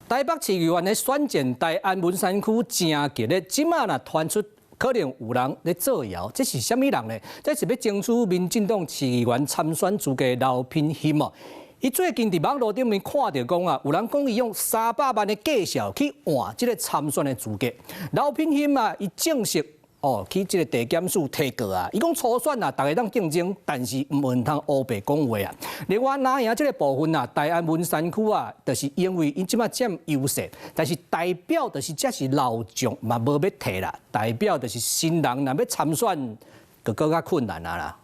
台北市议员的选战，大安文山区正激烈，即马呐传出可能有人咧造谣，这是啥物人呢？这是要争取民进党市议员参选资格刘品馨哦。伊最近伫网络顶面看到讲啊，有人讲伊用300万的价销去换即个参选的资格。刘品馨啊，伊证实。去即个地检署提告啊！伊讲初选啊，大家当竞争，但是唔能通乌白讲话啊。另外拿赢即个部分啊，大安文山区啊，就是因为伊即马占优势，但是代表就是这是老将嘛无要摕啦，代表就是新人若要参选，就更加困难啊啦。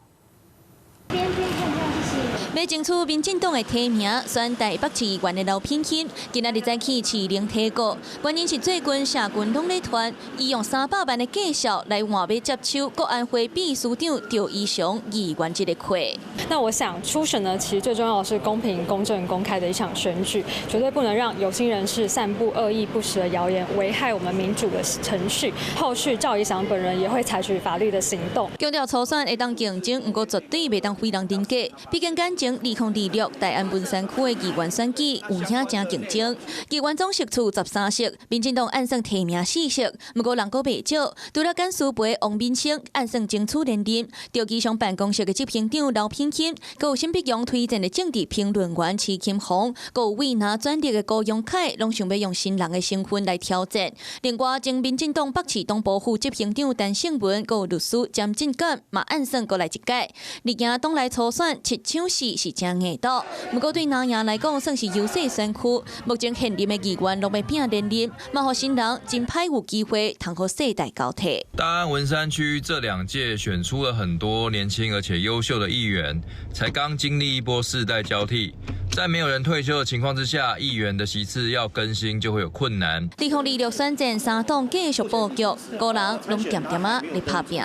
要争取民进党的提名，选台北市议员的刘品馨，今仔日早起市陵提告，原因是最近社群拢咧传，伊用300万的价销来换要接手国安会秘书长赵怡翔议员这个会。那我想初选呢，其实最重要的是公平、公正、公开的一场选举，绝对不能让有心人士散布恶意不实的谣言，危害我们民主的程序。后续赵怡翔本人也会采取法律的行动。强调初选会当竞争，不过绝对袂当非人定价，毕竟感情2026大安文山区的议员选举有影正竞争，议员总席处13席，民进党按算提名4席，不过人阁袂少。除了干事培王敏清按算争取连任，赵怡翔办公室的执行长刘品馨，佮有新北洋推荐的政治评论员徐金红，佮有为拿转职的高永凯，拢想要用新人的身份来挑战。另外，前民进党北市东部副执行长陈胜文，佮有律师詹进敢，嘛按算过来一届。立行党内初选7抢4是正硬斗，不过对南洋来讲算是优势选区。目前现任的议员拢要拼连任，嘛互新人真歹有机会通和世代交替。大安文山区这2届选出了很多年轻而且优秀的议员，才刚经历一波世代交替，在没有人退休的情况之下，议员的席次要更新就会有困难。2026选战3党继续布局，个人拢点点啊来拍拼。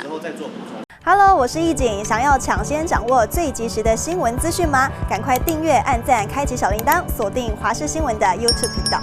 Hello， 我是易景，想要抢先掌握最及时的新闻资讯吗？赶快订阅、按赞、开启小铃铛，锁定华视新闻的 YouTube 频道。